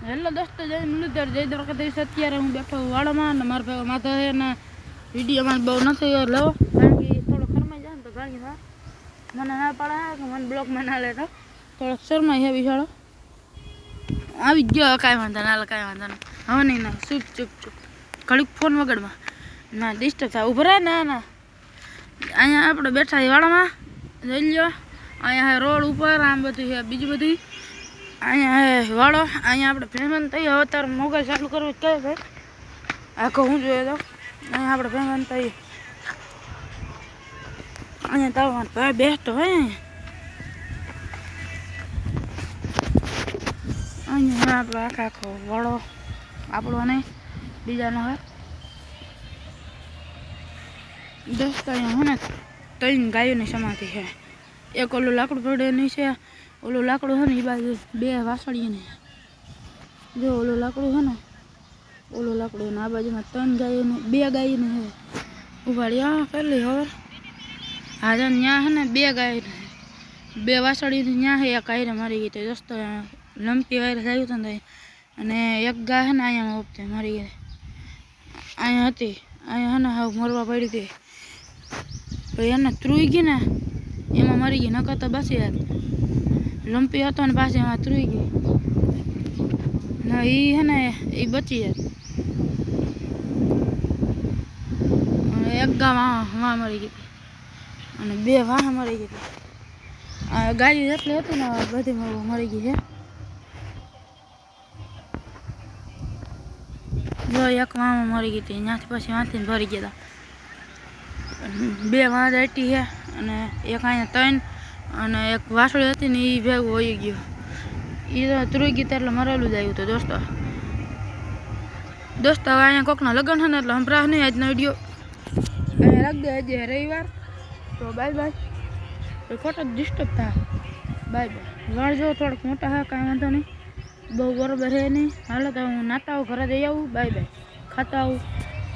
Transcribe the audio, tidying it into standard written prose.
Hello દોસ્તો, જય મુરલીધર, જય દ્વારકાધીશ. અત્યારે હું બેઠો વાડામાં ને મારા ભાઈ માથા છે ને વિડીયોમાં બહુ નથી લેવો, કારણ કે થોડો શરમાઈ જાય ને તો ગાડી મને ના પાડે કે મને બ્લોકમાં ના લેતો, થોડોક શરમાઈ છે બિચારો. આવી ગયો, કાંઈ વાંધો ના, કાંઈ વાંધો નહીં. હવે નહીં ના, ચૂપ ચૂપ ચૂપ, ઘડીક ફોન વગરમાં ના ડિસ્ટર્બ થાય. ઉભરા ના અહીંયા આપણે બેઠા વાડામાં, જોઈ લો. અહીંયા રોડ ઉપર આમ બધું છે, બીજું બધું અહીંયા વાળો. અહીંયા આપણે પેમેન્ટ થઈ. હવે તારે મોબાઈલ ચાલુ કરવું કહે ભાઈ, આખો હું જોઈએ તો અહીંયા આપણે પેમેન્ટ થઈ. અહીંયા તારો ભાઈ બેસતો હોય અહીંયા આપણો આખો વાળો આપણો નહીં બીજાનો હોય. દોસ્તો અહીંયા હું ને 3 ગાયોની સમાધિ છે. એક ઓલું લાકડું પડે નહીં છે, ઓલું લાકડું છે ને એ બાજુ 2 વાસળીને જો ઓલું લાકડું છે ને, ઓલું લાકડું આ બાજુમાં 3 ગાયોને 2 ગાયોને છે ઉભાડી. હા પહેલી હવે હા જો ત્યાં છે ને 2 ગાય 2 વાસળીને ત્યાં છે. એક આયરે મારી ગઈ હતી દોસ્તો, લંપી વાયરસ આવ્યું હતું ને, અને એક ગાય છે ને અહીંયા ઓપતે મારી ગઈ. અહીંયા હતી, અહીંયા છે ને હાવ મરવા પડી હતી, પછી એને ત્રુઈ ગઈ ને એમાં મરી ગઈ. નકર તો બસી હતી, લંપી હતો ને પાછી એમાં ત્રુઈ ગઈ ના, એ છે ને એ બચી હતી. એક ગા વાહ મરી ગઈ હતી અને 2 વાહ મરી ગઈ હતી. ગાય જેટલી હતી ને બધી મરી ગઈ છે. જો એક વાહ મરી ગઈ હતી, ત્યાંથી પછી વાંચીને ભરી ગયા હતા. 2 વાહ દાટી છે અને એક અહીંયા 3 અને એક વાસળી હતી ને એ ભેગું હોઈ ગયું. એ તો ત્રુઈ ગઈ એટલે મરેલું જ આવ્યું હતું દોસ્તો. હવે અહીંયા કોકના લગ્ન છે ને એટલે સંભળાવ નહીં આજનો વિડીયો અહીંયા રાખ દે. આજે રવિવાર તો બાય બાય. ખોટો ડિસ્ટર્બ થાય. Bye bye. વાળ જો થોડોક મોટા હા, કાંઈ વાંધો નહીં, બહુ બરોબર છે નહીં. હાલો તો હું નાતા આવું, ઘરે જઈ આવું. Bye bye. ખાતા આવું.